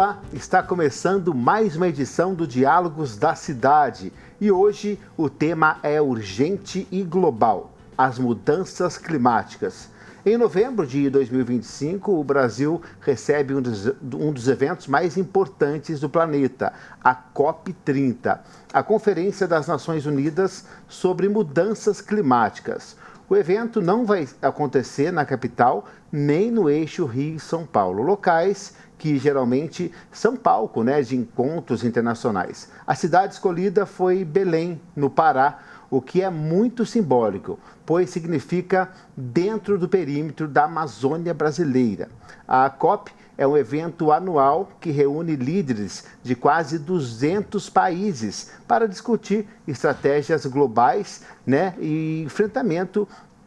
Olá, está começando mais uma edição do Diálogos da Cidade e hoje o tema é urgente e global, as mudanças climáticas. Em novembro de 2025, o Brasil recebe um dos eventos mais importantes do planeta, a COP30, a Conferência das Nações Unidas sobre Mudanças Climáticas. O evento não vai acontecer na capital nem no eixo Rio-São Paulo, locais que geralmente são palco, de encontros internacionais. A cidade escolhida foi Belém, no Pará, o que é muito simbólico, pois significa dentro do perímetro da Amazônia brasileira. A COP é um evento anual que reúne líderes de quase 200 países para discutir estratégias globais, e enfrentamento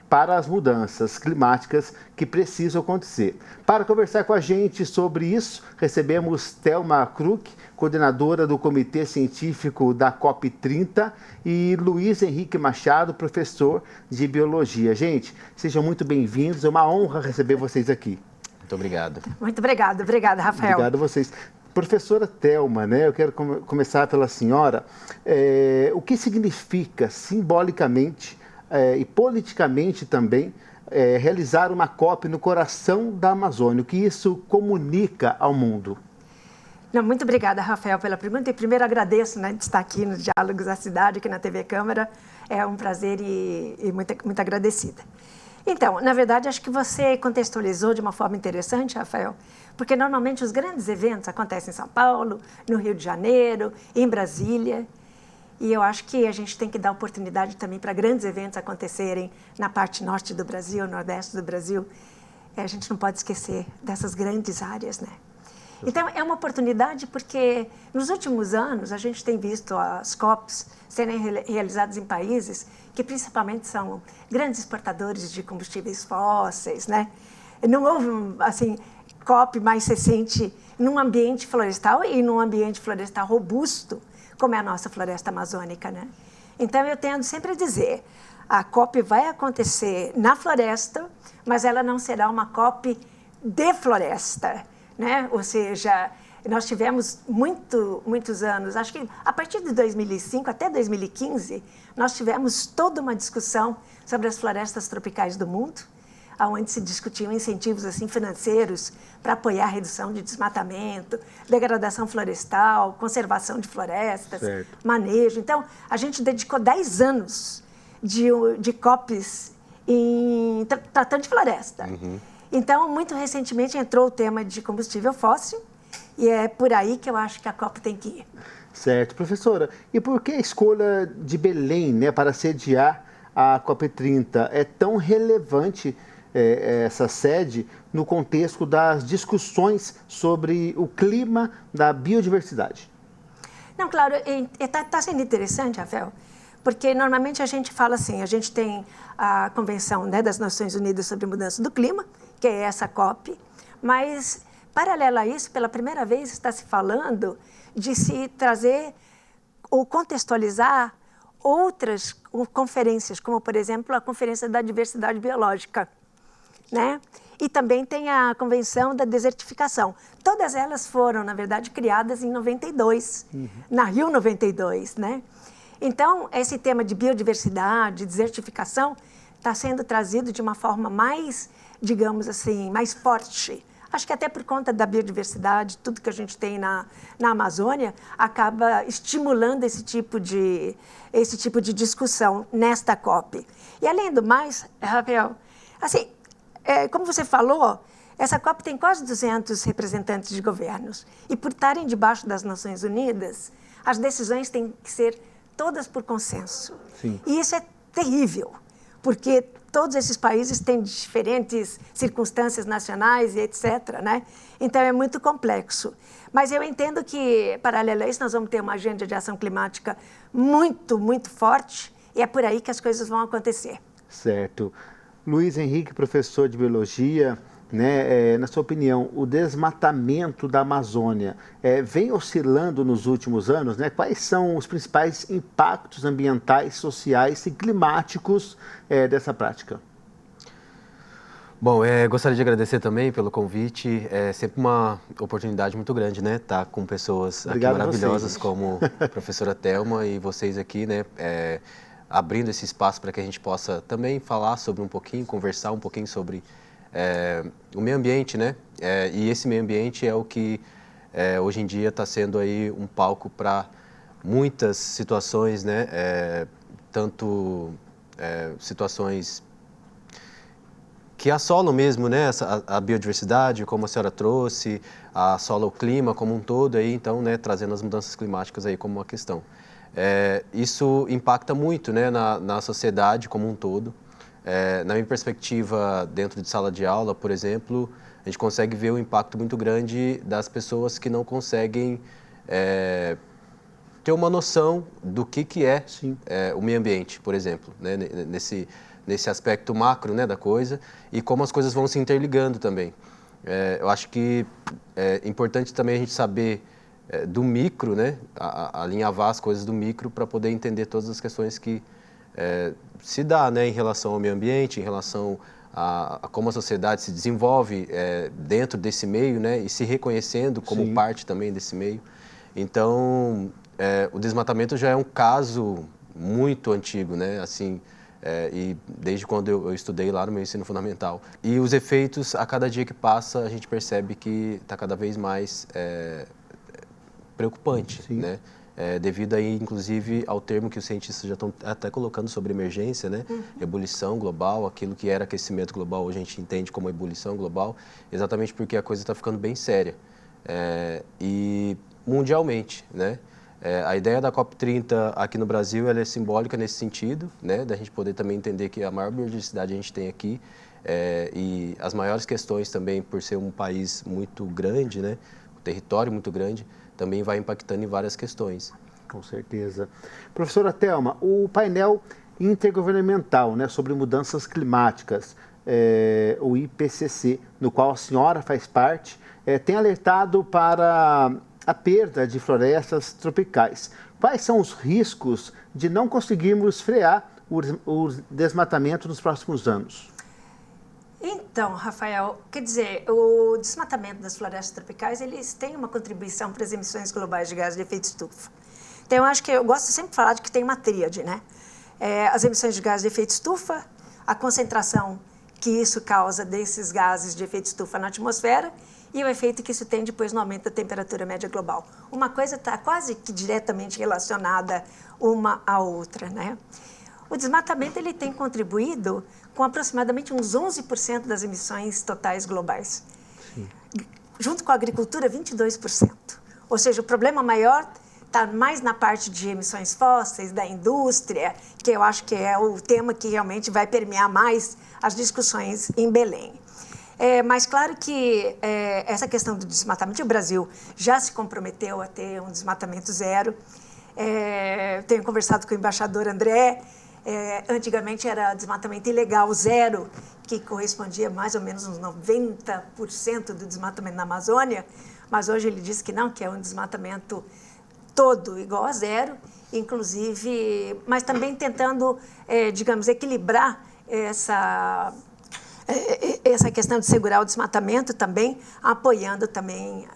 para as mudanças climáticas que precisam acontecer. Para conversar com a gente sobre isso, recebemos Thelma Kruk, coordenadora do Comitê Científico da COP30, e Luiz Henrique Machado, professor de Biologia. Gente, sejam muito bem-vindos, é uma honra receber vocês aqui. Muito obrigado. Muito obrigada, Rafael. Obrigado a vocês. Professora Thelma, eu quero começar pela senhora. O que significa simbolicamente e politicamente também realizar uma COP no coração da Amazônia? O que isso comunica ao mundo? Muito obrigada, Rafael, pela pergunta. E primeiro agradeço de estar aqui no Diálogos da Cidade, aqui na TV Câmara. É um prazer e muito agradecida. Então, na verdade, acho que você contextualizou de uma forma interessante, Rafael, porque normalmente os grandes eventos acontecem em São Paulo, no Rio de Janeiro, em Brasília. E eu acho que a gente tem que dar oportunidade também para grandes eventos acontecerem na parte norte do Brasil, nordeste do Brasil. A gente não pode esquecer dessas grandes áreas, Então, é uma oportunidade porque nos últimos anos a gente tem visto as COPs serem realizadas em países que principalmente são grandes exportadores de combustíveis fósseis, Não houve, assim, COP mais recente num ambiente florestal e num ambiente florestal robusto, como é a nossa floresta amazônica, Então, eu tendo sempre a dizer, a COP vai acontecer na floresta, mas ela não será uma COP de floresta, Ou seja, nós tivemos muitos anos, acho que a partir de 2005 até 2015, nós tivemos toda uma discussão sobre as florestas tropicais do mundo, onde se discutiam incentivos assim, financeiros para apoiar a redução de desmatamento, degradação florestal, conservação de florestas, manejo. Então, a gente dedicou 10 anos de COPs tratando de floresta. Então, muito recentemente entrou o tema de combustível fóssil e é por aí que eu acho que a COP tem que ir. Certo. Professora, e por que a escolha de Belém para sediar a COP30? É tão relevante essa sede no contexto das discussões sobre o clima da biodiversidade? Não, claro, está sendo interessante, Rafael, porque normalmente a gente fala assim, a gente tem a Convenção das Nações Unidas sobre Mudança do Clima, que é essa COP, mas, paralelo a isso, pela primeira vez está se falando de se trazer ou contextualizar outras conferências, como, por exemplo, a Conferência da Diversidade Biológica, E também tem a Convenção da Desertificação. Todas elas foram, na verdade, criadas em 92, na Rio 92, Então, esse tema de biodiversidade, desertificação, está sendo trazido de uma forma mais, digamos assim, mais forte. Acho que até por conta da biodiversidade, tudo que a gente tem na Amazônia, acaba estimulando esse tipo de discussão nesta COP. E, além do mais, Rafael, assim, como você falou, essa COP tem quase 200 representantes de governos. E, por estarem debaixo das Nações Unidas, as decisões têm que ser todas por consenso. Sim. E isso é terrível, porque todos esses países têm diferentes circunstâncias nacionais e etc., Então, é muito complexo. Mas eu entendo que, paralelo a isso, nós vamos ter uma agenda de ação climática muito, muito forte, e é por aí que as coisas vão acontecer. Certo. Luiz Henrique, professor de Biologia, na sua opinião, o desmatamento da Amazônia vem oscilando nos últimos anos, Quais são os principais impactos ambientais, sociais e climáticos dessa prática? Bom, gostaria de agradecer também pelo convite. É sempre uma oportunidade muito grande, né? Estar com pessoas aqui maravilhosas como a professora Thelma e vocês aqui, né? Abrindo esse espaço para que a gente possa também falar sobre um pouquinho, conversar um pouquinho sobre o meio ambiente, né? E esse meio ambiente é o que hoje em dia está sendo aí um palco para muitas situações, né? Tanto situações que assolam mesmo, né, a biodiversidade, como a senhora trouxe, assola o clima como um todo, aí, então, né, trazendo as mudanças climáticas aí como uma questão. Isso impacta muito, né, na sociedade como um todo. Na minha perspectiva, dentro de sala de aula, por exemplo, a gente consegue ver um impacto muito grande das pessoas que não conseguem ter uma noção do que é o meio ambiente, por exemplo, né, nesse aspecto macro, né, da coisa, e como as coisas vão se interligando também. Eu acho que é importante também a gente saber do micro, né, alinhavar as coisas do micro para poder entender todas as questões que se dá, né, em relação ao meio ambiente, em relação a como a sociedade se desenvolve dentro desse meio, né, e se reconhecendo como parte também desse meio. Então, o desmatamento já é um caso muito antigo, né, assim, e desde quando eu estudei lá no meu ensino fundamental. E os efeitos, a cada dia que passa, a gente percebe que está cada vez mais preocupante, né? Devido aí, inclusive, ao termo que os cientistas já estão até colocando sobre emergência, né? Ebulição global, aquilo que era aquecimento global, hoje a gente entende como ebulição global, exatamente porque a coisa está ficando bem séria. E mundialmente, né? A ideia da COP30 aqui no Brasil ela é simbólica nesse sentido, né, da gente poder também entender que a maior biodiversidade a gente tem aqui e as maiores questões também por ser um país muito grande, né, um território muito grande, também vai impactando em várias questões. Com certeza. Professora Thelma, o painel intergovernamental, né, sobre mudanças climáticas, o IPCC, no qual a senhora faz parte, tem alertado para a perda de florestas tropicais. Quais são os riscos de não conseguirmos frear o desmatamento nos próximos anos? Então, Rafael, quer dizer, o desmatamento das florestas tropicais, eles têm uma contribuição para as emissões globais de gases de efeito estufa. Então, eu acho que eu gosto sempre de falar de que tem uma tríade, né? As emissões de gases de efeito estufa, a concentração que isso causa desses gases de efeito estufa na atmosfera e o efeito que isso tem depois no aumento da temperatura média global. Uma coisa está quase que diretamente relacionada uma à outra, né? O desmatamento ele tem contribuído com aproximadamente uns 11% das emissões totais globais. Junto com a agricultura, 22%. Ou seja, o problema maior está mais na parte de emissões fósseis, da indústria, que eu acho que é o tema que realmente vai permear mais as discussões em Belém. Mas claro que essa questão do desmatamento, o Brasil já se comprometeu a ter um desmatamento zero. Tenho conversado com o embaixador André. Antigamente era desmatamento ilegal zero, que correspondia a mais ou menos uns 90% do desmatamento na Amazônia, mas hoje ele diz que não, que é um desmatamento todo igual a zero, inclusive, mas também tentando, digamos, equilibrar essa questão de segurar o desmatamento também, apoiando também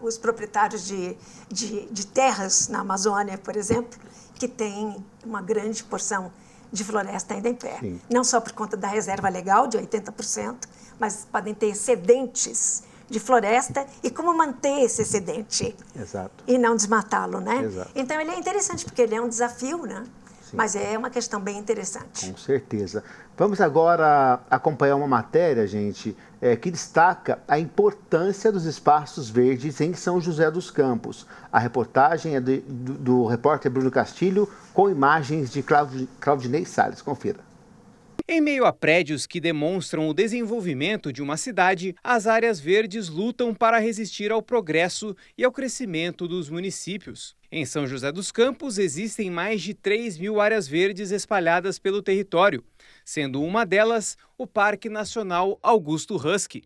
os proprietários de terras na Amazônia, por exemplo, que têm uma grande porção de floresta ainda em pé. Sim. Não só por conta da reserva legal de 80%, mas podem ter excedentes de floresta e como manter esse excedente. Exato. E não desmatá-lo, né? Exato. Então, ele é interessante, porque ele é um desafio, né? Sim. Mas é uma questão bem interessante. Com certeza. Vamos agora acompanhar uma matéria, gente, que destaca a importância dos espaços verdes em São José dos Campos. A reportagem é do repórter Bruno Castilho, com imagens de Claudinei Salles. Confira. Em meio a prédios que demonstram o desenvolvimento de uma cidade, as áreas verdes lutam para resistir ao progresso e ao crescimento dos municípios. Em São José dos Campos, existem mais de 3.000 áreas verdes espalhadas pelo território, sendo uma delas o Parque Nacional Augusto Husky.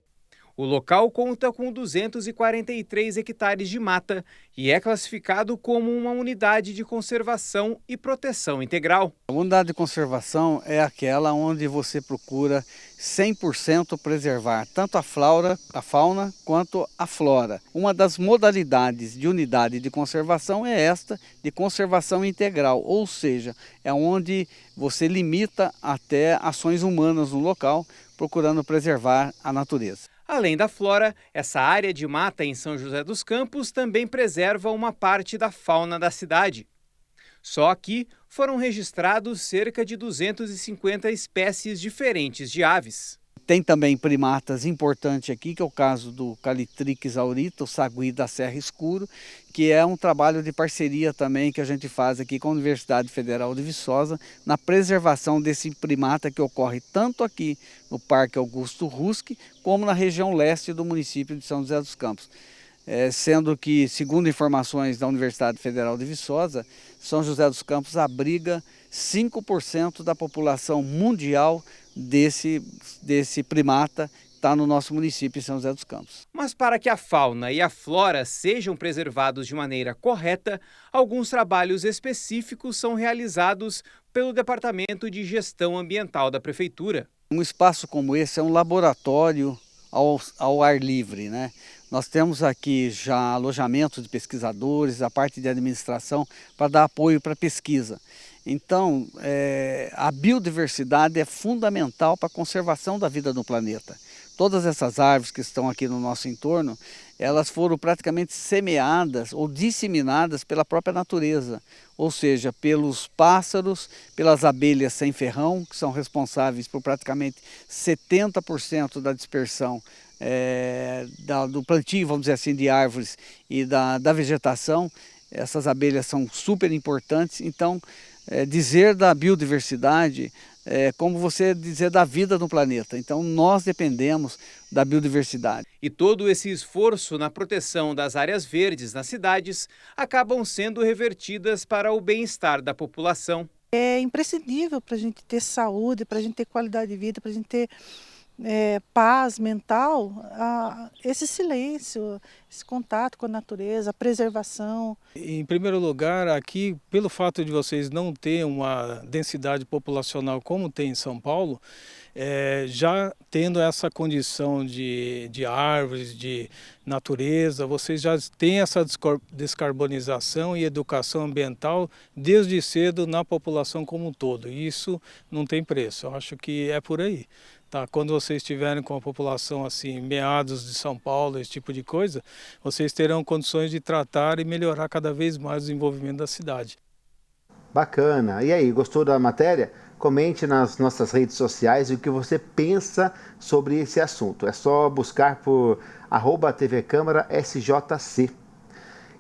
O local conta com 243 hectares de mata e é classificado como uma unidade de conservação e proteção integral. A unidade de conservação é aquela onde você procura 100% preservar tanto a fauna quanto a flora. Uma das modalidades de unidade de conservação é esta de conservação integral, ou seja, é onde você limita até ações humanas no local, procurando preservar a natureza. Além da flora, essa área de mata em São José dos Campos também preserva uma parte da fauna da cidade. Só aqui foram registrados cerca de 250 espécies diferentes de aves. Tem também primatas importantes aqui, que é o caso do Calitrix aurita, o sagui da Serra Escuro, que é um trabalho de parceria também que a gente faz aqui com a Universidade Federal de Viçosa, na preservação desse primata que ocorre tanto aqui no Parque Augusto Rusque, como na região leste do município de São José dos Campos. Sendo que, segundo informações da Universidade Federal de Viçosa, São José dos Campos abriga 5% da população mundial desse primata que está no nosso município de São José dos Campos. Mas para que a fauna e a flora sejam preservados de maneira correta, alguns trabalhos específicos são realizados pelo Departamento de Gestão Ambiental da Prefeitura. Um espaço como esse é um laboratório ao ar livre, né? Nós temos aqui já alojamento de pesquisadores, a parte de administração para dar apoio para a pesquisa. Então, a biodiversidade é fundamental para a conservação da vida no planeta. Todas essas árvores que estão aqui no nosso entorno, elas foram praticamente semeadas ou disseminadas pela própria natureza, ou seja, pelos pássaros, pelas abelhas sem ferrão, que são responsáveis por praticamente 70% da dispersão do plantio, vamos dizer assim, de árvores e da vegetação. Essas abelhas são super importantes. Então, dizer da biodiversidade é como você dizer da vida no planeta. Então, nós dependemos da biodiversidade. E todo esse esforço na proteção das áreas verdes nas cidades acabam sendo revertidas para o bem-estar da população. É imprescindível para a gente ter saúde, para a gente ter qualidade de vida, para a gente ter paz mental, esse silêncio, esse contato com a natureza, a preservação. Em primeiro lugar, aqui, pelo fato de vocês não terem uma densidade populacional como tem em São Paulo, já tendo essa condição de árvores, de natureza, vocês já têm essa descarbonização e educação ambiental desde cedo na população como um todo. E isso não tem preço, eu acho que é por aí. Tá, quando vocês estiverem com a população assim, meados de São Paulo, esse tipo de coisa, vocês terão condições de tratar e melhorar cada vez mais o desenvolvimento da cidade. Bacana. E aí, gostou da matéria? Comente nas nossas redes sociais o que você pensa sobre esse assunto. É só buscar por @tvcâmara_SJC.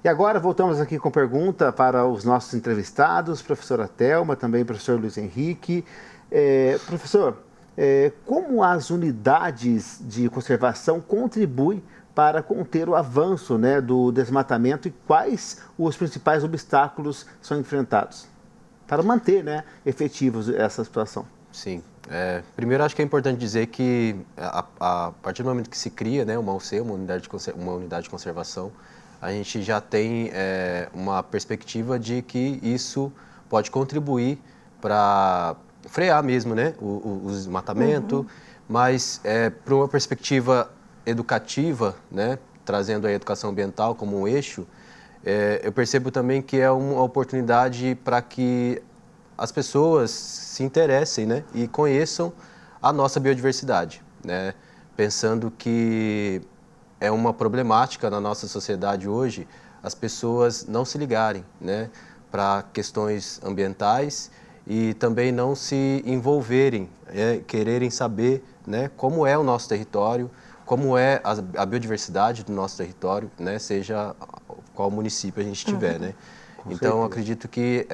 E agora voltamos aqui com pergunta para os nossos entrevistados, professora Thelma, também professor Luiz Henrique. Professor, como as unidades de conservação contribuem para conter o avanço, né, do desmatamento, e quais os principais obstáculos são enfrentados para manter, né, efetivos essa situação? Sim. Primeiro, acho que é importante dizer que a partir do momento que se cria, né, uma UC, uma unidade de conservação, a gente já tem uma perspectiva de que isso pode contribuir para frear mesmo, né, o desmatamento, mas para uma perspectiva educativa, né, trazendo a educação ambiental como um eixo, eu percebo também que é uma oportunidade para que as pessoas se interessem, né, e conheçam a nossa biodiversidade, né, pensando que é uma problemática na nossa sociedade hoje as pessoas não se ligarem, né, para questões ambientais e também não se envolverem, quererem saber, né, como é o nosso território, como é a biodiversidade do nosso território, né, seja qual município a gente tiver, né. Então, acredito que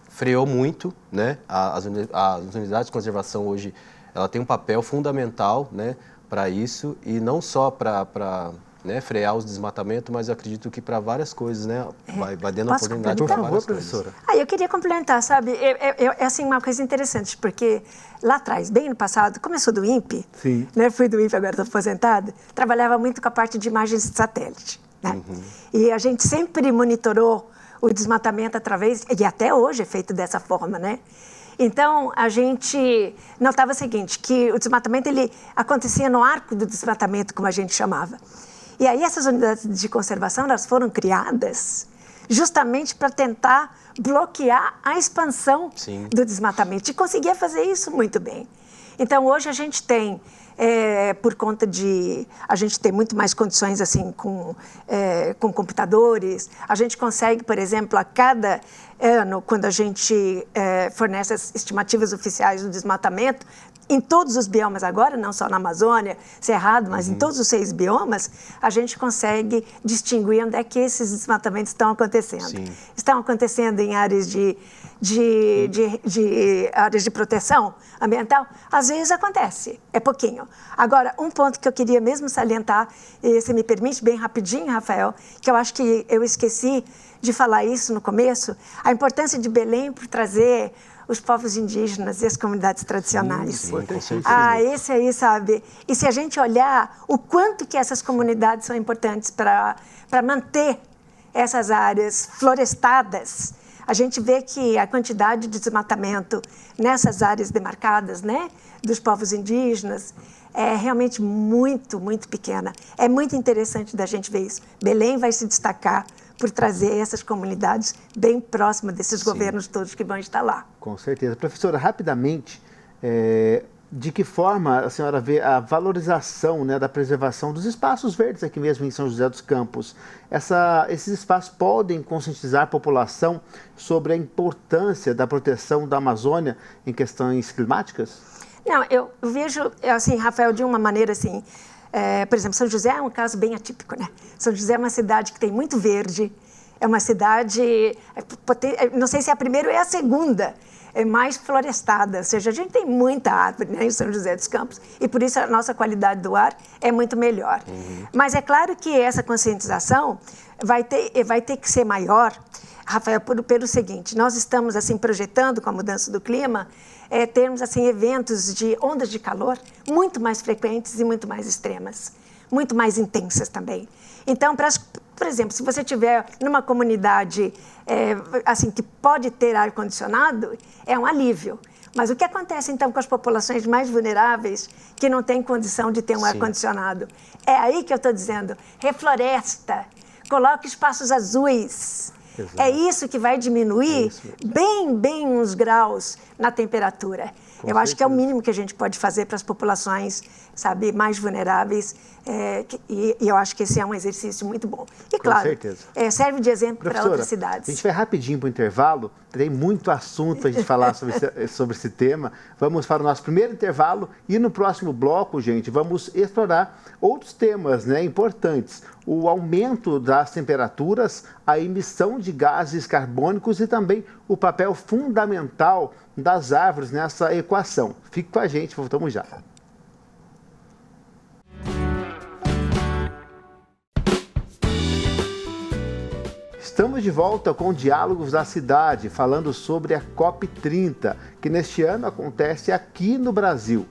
freou muito, né, as unidades de conservação hoje, ela tem um papel fundamental, né, para isso, e não só para né, frear os desmatamentos, mas eu acredito que para várias coisas, né, vai dando Posso oportunidade para várias coisas. Por favor, professora. Eu queria complementar, sabe, é assim, uma coisa interessante, porque lá atrás, bem no passado, como eu sou do INPE, Sim. Né, fui do INPE, agora estou aposentada, trabalhava muito com a parte de imagens de satélite, né? E a gente sempre monitorou o desmatamento através, e até hoje é feito dessa forma, né? Então, a gente notava o seguinte, que o desmatamento ele acontecia no arco do desmatamento, como a gente chamava. E aí essas unidades de conservação elas foram criadas justamente para tentar bloquear a expansão do desmatamento. E conseguia fazer isso muito bem. Então, hoje a gente tem, por conta de... A gente tem muito mais condições assim com computadores. A gente consegue, por exemplo, a cada ano, quando a gente fornece as estimativas oficiais do desmatamento, em todos os biomas agora, não só na Amazônia, Cerrado, mas em todos os 6 biomas, a gente consegue distinguir onde é que esses desmatamentos estão acontecendo. Sim. Estão acontecendo em áreas áreas de proteção ambiental? Às vezes acontece, é pouquinho. Agora, um ponto que eu queria mesmo salientar, e se me permite, bem rapidinho, Rafael, que eu acho que eu esqueci de falar isso no começo, a importância de Belém por trazer os povos indígenas e as comunidades tradicionais. Sim, com certeza. Esse aí, sabe? E se a gente olhar o quanto que essas comunidades são importantes para manter essas áreas florestadas, a gente vê que a quantidade de desmatamento nessas áreas demarcadas, né, dos povos indígenas, é realmente muito, muito pequena. É muito interessante da gente ver isso. Belém vai se destacar por trazer essas comunidades bem próximas desses governos todos que vão estar lá. Com certeza. Professora, rapidamente, de que forma a senhora vê a valorização, né, da preservação dos espaços verdes aqui mesmo em São José dos Campos? Esses espaços podem conscientizar a população sobre a importância da proteção da Amazônia em questões climáticas? Não, eu vejo, assim, Rafael, de uma maneira assim... por exemplo, São José é um caso bem atípico, né? São José é uma cidade que tem muito verde, é uma cidade, não sei se é a primeira ou é a segunda, mais florestada, ou seja, a gente tem muita árvore, né, em São José dos Campos, e por isso a nossa qualidade do ar é muito melhor. Mas é claro que essa conscientização vai ter que ser maior, Rafael, pelo seguinte, nós estamos assim projetando com a mudança do clima, termos assim eventos de ondas de calor muito mais frequentes e muito mais extremas, muito mais intensas também. Então, por exemplo, se você tiver numa comunidade assim que pode ter ar-condicionado, é um alívio. Mas o que acontece então com as populações mais vulneráveis que não têm condição de ter um ar-condicionado? É aí que eu estou dizendo, refloresta, coloque espaços azuis. Exato. É isso que vai diminuir bem uns graus na temperatura. Eu acho que é o mínimo que a gente pode fazer para as populações, sabe, mais vulneráveis, e eu acho que esse é um exercício muito bom. E claro, serve de exemplo para outras cidades. A gente vai rapidinho para o intervalo, tem muito assunto para a gente falar sobre esse tema. Vamos para o nosso primeiro intervalo e no próximo bloco, gente, vamos explorar outros temas, né, importantes. O aumento das temperaturas, a emissão de gases carbônicos e também o papel fundamental das árvores nessa equação. Fique com a gente, voltamos já. Estamos de volta com Diálogos da Cidade, falando sobre a COP30, que neste ano acontece aqui no Brasil.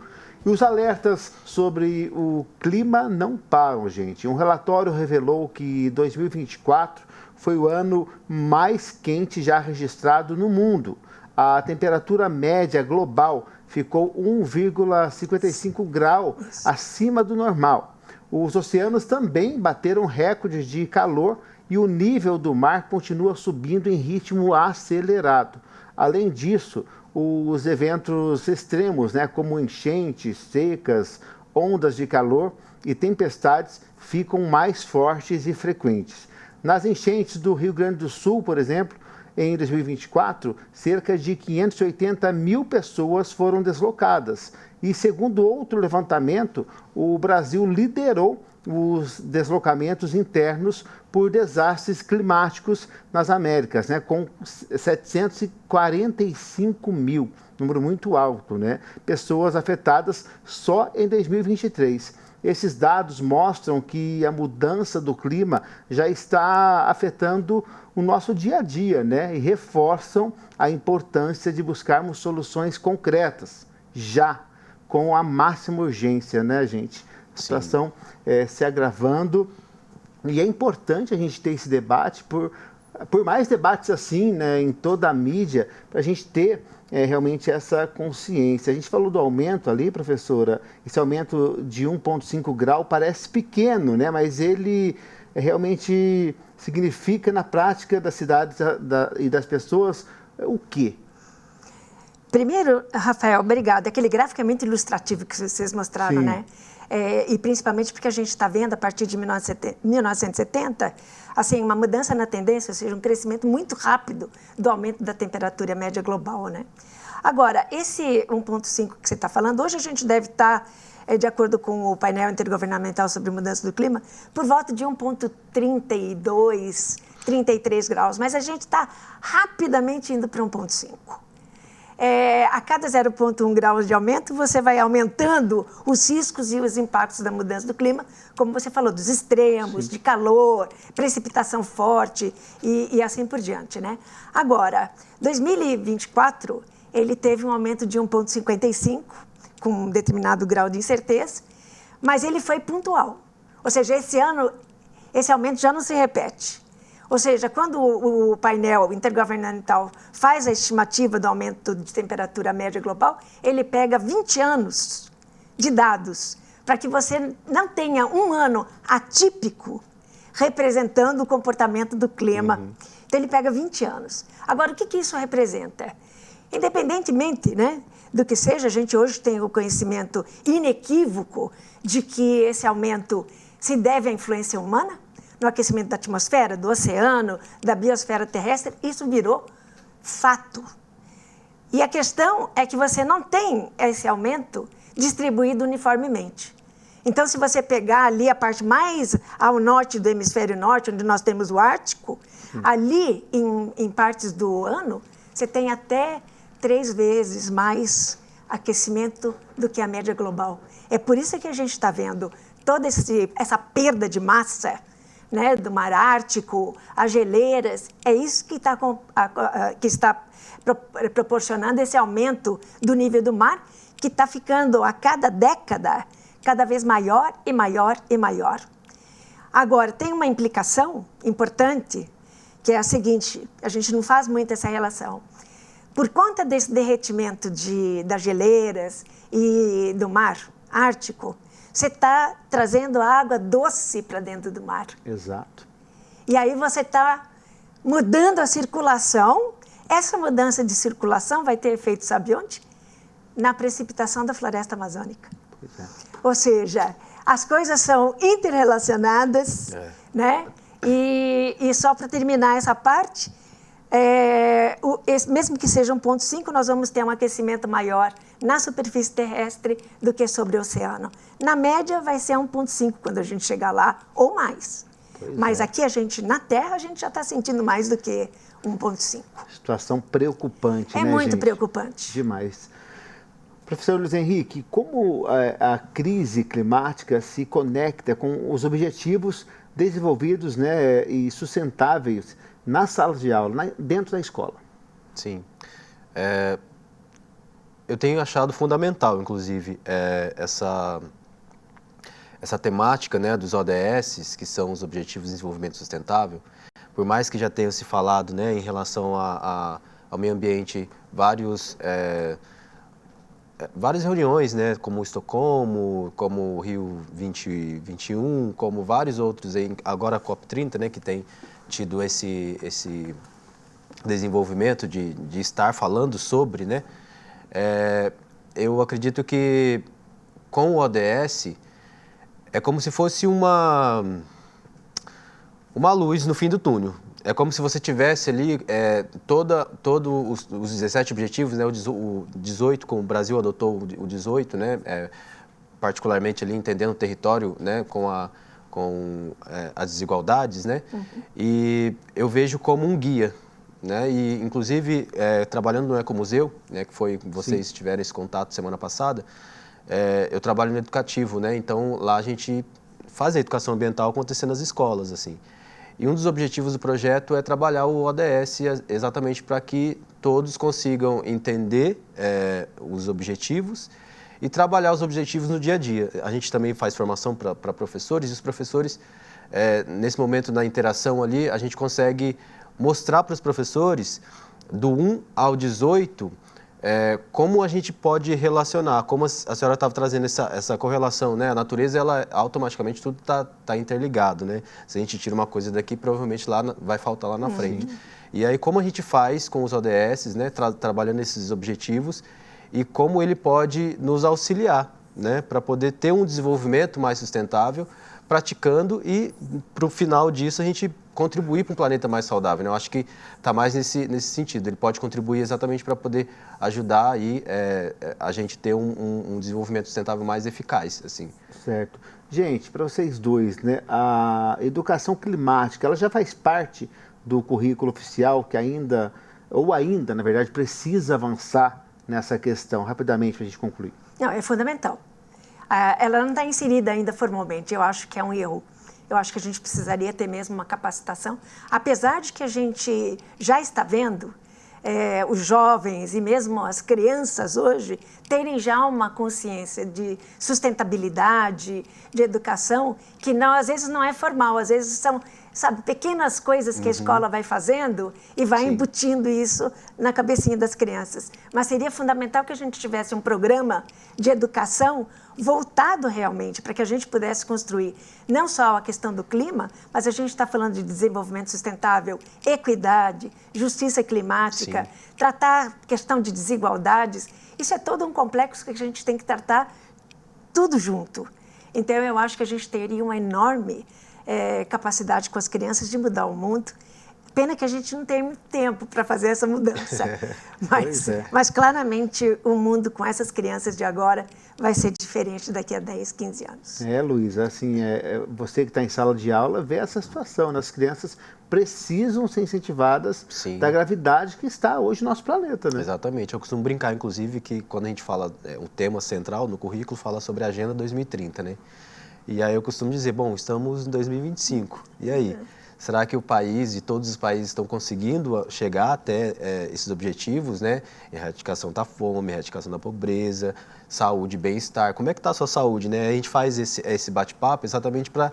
E os alertas sobre o clima não param, gente. Um relatório revelou que 2024 foi o ano mais quente já registrado no mundo. A temperatura média global ficou 1,55 grau acima do normal. Os oceanos também bateram recordes de calor e o nível do mar continua subindo em ritmo acelerado. Além disso, os eventos extremos, né, como enchentes, secas, ondas de calor e tempestades ficam mais fortes e frequentes. Nas enchentes do Rio Grande do Sul, por exemplo, em 2024, cerca de 580 mil pessoas foram deslocadas. E segundo outro levantamento, o Brasil liderou os deslocamentos internos por desastres climáticos nas Américas, né, com 745 mil, número muito alto, né, pessoas afetadas só em 2023. esses dados mostram que a mudança do clima já está afetando o nosso dia a dia, né? E reforçam a importância de buscarmos soluções concretas, já, com a máxima urgência, né, gente? A situação se agravando, e é importante a gente ter esse debate, por mais debates assim, né, em toda a mídia, para a gente ter realmente essa consciência. A gente falou do aumento ali, professora, esse aumento de 1,5 grau parece pequeno, né, mas ele realmente significa na prática das cidades e das pessoas o quê? Primeiro, Rafael, obrigada. Aquele gráfico é muito ilustrativo que vocês mostraram, Sim. né? E principalmente porque a gente está vendo, a partir de 1970, assim, uma mudança na tendência, ou seja, um crescimento muito rápido do aumento da temperatura média global, né? Agora, esse 1,5 que você está falando, hoje a gente deve estar, de acordo com o painel intergovernamental sobre mudança do clima, por volta de 1,32, 33 graus, mas a gente está rapidamente indo para 1,5. A cada 0,1 graus de aumento, você vai aumentando os riscos e os impactos da mudança do clima, como você falou, dos extremos, de calor, precipitação forte e assim por diante, né? Agora, 2024, ele teve um aumento de 1,55, com um determinado grau de incerteza, mas ele foi pontual. Ou seja, esse ano, esse aumento já não se repete. Ou seja, quando o painel intergovernamental faz a estimativa do aumento de temperatura média global, ele pega 20 anos de dados, para que você não tenha um ano atípico representando o comportamento do clima. Então, ele pega 20 anos. Agora, o que isso representa? Independentemente, né, do que seja, a gente hoje tem o conhecimento inequívoco de que esse aumento se deve à influência humana, no aquecimento da atmosfera, do oceano, da biosfera terrestre, isso virou fato. E a questão é que você não tem esse aumento distribuído uniformemente. Então, se você pegar ali a parte mais ao norte do hemisfério norte, onde nós temos o Ártico, ali, em partes do ano, você tem até 3 vezes mais aquecimento do que a média global. É por isso que a gente está vendo toda essa perda de massa, né, do mar Ártico, as geleiras, é isso que está proporcionando esse aumento do nível do mar, que está ficando a cada década cada vez maior e maior e maior. Agora, tem uma implicação importante, que é a seguinte, a gente não faz muito essa relação. Por conta desse derretimento das geleiras e do mar Ártico, você está trazendo água doce para dentro do mar. Exato. E aí você está mudando a circulação. Essa mudança de circulação vai ter efeito, sabe onde? Na precipitação da floresta amazônica. Pois é. Ou seja, as coisas são interrelacionadas, né? E só para terminar essa parte, mesmo que seja 1,5, nós vamos ter um aquecimento maior na superfície terrestre do que sobre o oceano. Na média, vai ser 1,5 quando a gente chegar lá, ou mais. Mas aqui, na Terra, a gente já está sentindo mais do que 1,5. Situação preocupante, né, É muito gente? preocupante. Demais. Professor Luiz Henrique, como a crise climática se conecta com os objetivos desenvolvidos, né, e sustentáveis na sala de aula, dentro da escola? Sim. Eu tenho achado fundamental, inclusive, essa temática, né, dos ODS, que são os Objetivos de Desenvolvimento Sustentável. Por mais que já tenha se falado, né, em relação ao meio ambiente, várias reuniões, né, como Estocolmo, como Rio 2021, como vários outros, agora a COP30, né, que tem tido esse desenvolvimento de estar falando sobre, né, eu acredito que com o ODS é como se fosse uma luz no fim do túnel. É como se você tivesse ali todos os 17 objetivos, né, o 18, como o Brasil adotou o 18, né, particularmente ali entendendo o território, né, com as desigualdades, né, e eu vejo como um guia, né, e inclusive trabalhando no Ecomuseu, né, que foi vocês tiveram esse contato semana passada, eu trabalho no educativo, né? Então lá a gente faz a educação ambiental acontecer nas escolas, assim. E um dos objetivos do projeto é trabalhar o ODS exatamente para que todos consigam entender os objetivos e trabalhar os objetivos no dia a dia. A gente também faz formação para professores, e os professores, nesse momento na interação ali, a gente consegue mostrar para os professores do 1 ao 18 como a gente pode relacionar, como a senhora estava trazendo essa correlação, né? A natureza, ela automaticamente tudo tá interligado, né? Se a gente tira uma coisa daqui, provavelmente lá vai faltar lá na frente. E aí como a gente faz com os ODS, né? Trabalhando esses objetivos e como ele pode nos auxiliar, né? Para poder ter um desenvolvimento mais sustentável, praticando e para o final disso a gente contribuir para um planeta mais saudável, né? Eu acho que está mais nesse sentido. Ele pode contribuir exatamente para poder ajudar aí, a gente ter um desenvolvimento sustentável mais eficaz, assim. Certo. Gente, para vocês dois, né, a educação climática, ela já faz parte do currículo oficial que ainda, na verdade, precisa avançar nessa questão, rapidamente, para a gente concluir. Não, é fundamental. Ela não está inserida ainda formalmente, eu acho que é um erro. Eu acho que a gente precisaria ter mesmo uma capacitação, apesar de que a gente já está vendo os jovens e mesmo as crianças hoje terem já uma consciência de sustentabilidade, de educação, que não, às vezes não é formal, às vezes são, sabe, pequenas coisas que a escola vai fazendo e vai embutindo isso na cabecinha das crianças. Mas seria fundamental que a gente tivesse um programa de educação voltado realmente para que a gente pudesse construir não só a questão do clima, mas a gente está falando de desenvolvimento sustentável, equidade, justiça climática, tratar a questão de desigualdades. Isso é todo um complexo que a gente tem que tratar tudo junto. Então, eu acho que a gente teria uma enorme capacidade com as crianças de mudar o mundo. Pena que a gente não tem muito tempo para fazer essa mudança. Mas claramente o mundo com essas crianças de agora vai ser diferente daqui a 10, 15 anos. Luiz, assim, você que está em sala de aula vê essa situação, né? As crianças precisam ser incentivadas da gravidade que está hoje no nosso planeta, né? Exatamente. Eu costumo brincar, inclusive, que quando a gente fala, o tema central no currículo fala sobre a Agenda 2030, né? E aí eu costumo dizer, bom, estamos em 2025, e aí? Será que o país e todos os países estão conseguindo chegar até esses objetivos, né? Erradicação da fome, erradicação da pobreza, saúde, bem-estar. Como é que está a sua saúde, né? A gente faz esse bate-papo exatamente para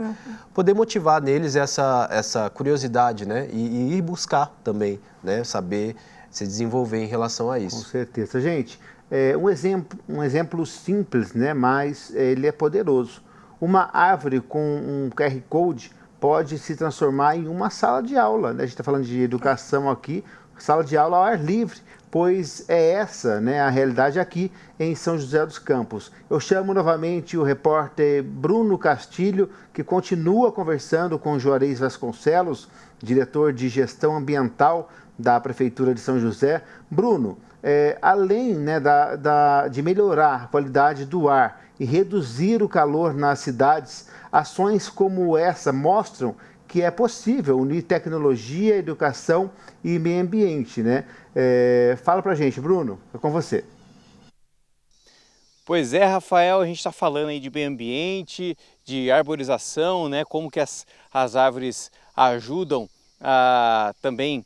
poder motivar neles essa curiosidade, né? E ir buscar também, né? Saber se desenvolver em relação a isso. Com certeza. Gente, um exemplo simples, né? Mas ele é poderoso. Uma árvore com um QR Code pode se transformar em uma sala de aula, né? A gente está falando de educação aqui, sala de aula ao ar livre, pois é essa, né, a realidade aqui em São José dos Campos. Eu chamo novamente o repórter Bruno Castilho, que continua conversando com Juarez Vasconcelos, diretor de gestão ambiental da Prefeitura de São José. Bruno, além, né, de melhorar a qualidade do ar e reduzir o calor nas cidades, ações como essa mostram que é possível unir tecnologia, educação e meio ambiente, né? Fala pra gente, Bruno, é com você. Pois é, Rafael, a gente está falando aí de meio ambiente, de arborização, né? Como que as árvores ajudam também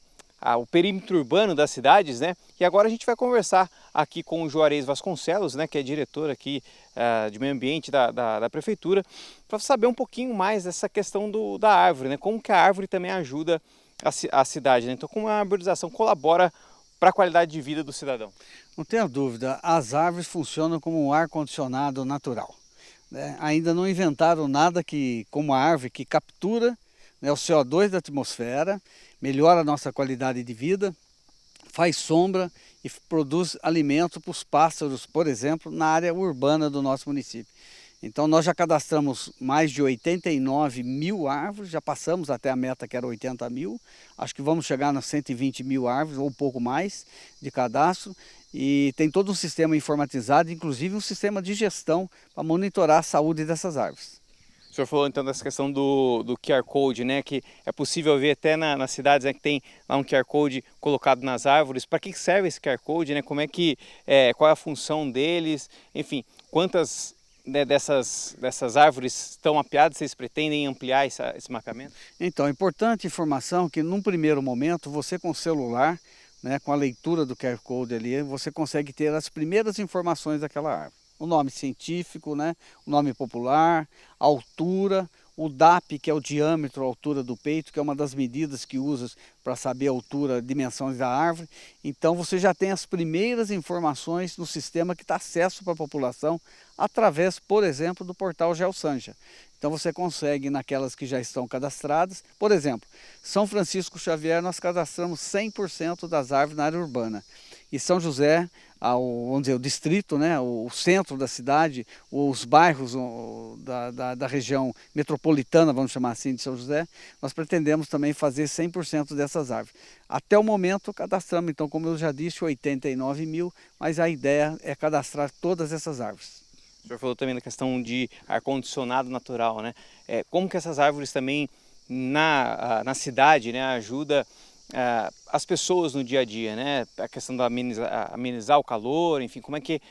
o perímetro urbano das cidades, né? E agora a gente vai conversar aqui com o Juarez Vasconcelos, né, que é diretor aqui de meio ambiente da prefeitura, para saber um pouquinho mais dessa questão da árvore, né? Como que a árvore também ajuda a cidade, né? Então, como a arborização colabora para a qualidade de vida do cidadão? Não tenha dúvida, as árvores funcionam como um ar-condicionado natural, né? Ainda não inventaram nada como a árvore que captura, né, o CO2 da atmosfera, melhora a nossa qualidade de vida, faz sombra e produz alimento para os pássaros, por exemplo, na área urbana do nosso município. Então nós já cadastramos mais de 89 mil árvores, já passamos até a meta que era 80 mil, acho que vamos chegar nas 120 mil árvores ou um pouco mais de cadastro, e tem todo um sistema informatizado, inclusive um sistema de gestão para monitorar a saúde dessas árvores. O senhor falou então dessa questão do QR Code, né, que é possível ver até nas cidades, né, que tem lá um QR Code colocado nas árvores. Para que serve esse QR Code, né? Como qual é a função deles? Enfim, quantas dessas árvores estão mapeadas? Vocês pretendem ampliar esse mapeamento? Então, é importante informação que num primeiro momento você com o celular, né, com a leitura do QR Code ali, você consegue ter as primeiras informações daquela árvore. O nome científico, né, o nome popular, a altura, o DAP, que é o diâmetro, a altura do peito, que é uma das medidas que usa para saber a altura, dimensões da árvore. Então você já tem as primeiras informações no sistema que dá acesso para a população através, por exemplo, do portal GeoSanja. Então você consegue, naquelas que já estão cadastradas, por exemplo, São Francisco Xavier nós cadastramos 100% das árvores na área urbana. E São José, vamos dizer, o distrito, né, o centro da cidade, os bairros da região metropolitana, vamos chamar assim, de São José, nós pretendemos também fazer 100% dessas árvores. Até o momento cadastramos, então, como eu já disse, 89 mil, mas a ideia é cadastrar todas essas árvores. O senhor falou também da questão de ar-condicionado natural, né? Como que essas árvores também na cidade, né, ajuda as pessoas no dia a dia, né? A questão da amenizar o calor, enfim, como é que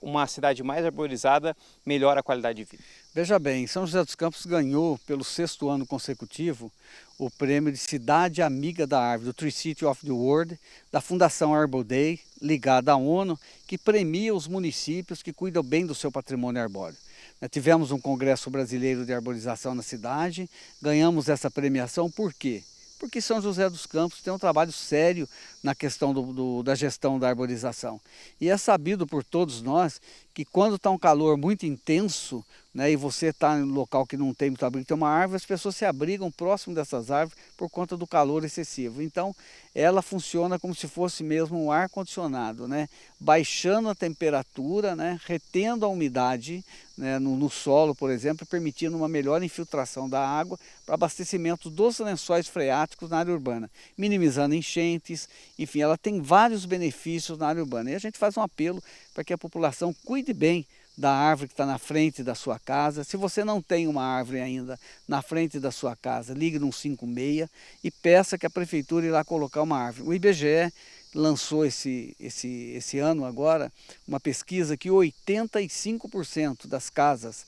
uma cidade mais arborizada melhora a qualidade de vida? Veja bem, São José dos Campos ganhou pelo 6º ano consecutivo o prêmio de Cidade Amiga da Árvore, do Tree City of the World, da Fundação Arbor Day, ligada à ONU, que premia os municípios que cuidam bem do seu patrimônio arbóreo. Tivemos um congresso brasileiro de arborização na cidade, ganhamos essa premiação, por quê? Porque São José dos Campos tem um trabalho sério na questão da gestão da arborização. E é sabido por todos nós que quando está um calor muito intenso, né, e você está em um local que não tem muito abrigo, tem uma árvore, as pessoas se abrigam próximo dessas árvores por conta do calor excessivo. Então, ela funciona como se fosse mesmo um ar-condicionado, né, baixando a temperatura, né, retendo a umidade, né, no solo, por exemplo, permitindo uma melhor infiltração da água para abastecimento dos lençóis freáticos na área urbana, minimizando enchentes, enfim, ela tem vários benefícios na área urbana. E a gente faz um apelo para que a população cuide bem da árvore que está na frente da sua casa. Se você não tem uma árvore ainda na frente da sua casa, ligue no 156 e peça que a prefeitura irá colocar uma árvore. O IBGE lançou esse ano agora uma pesquisa que 85% das casas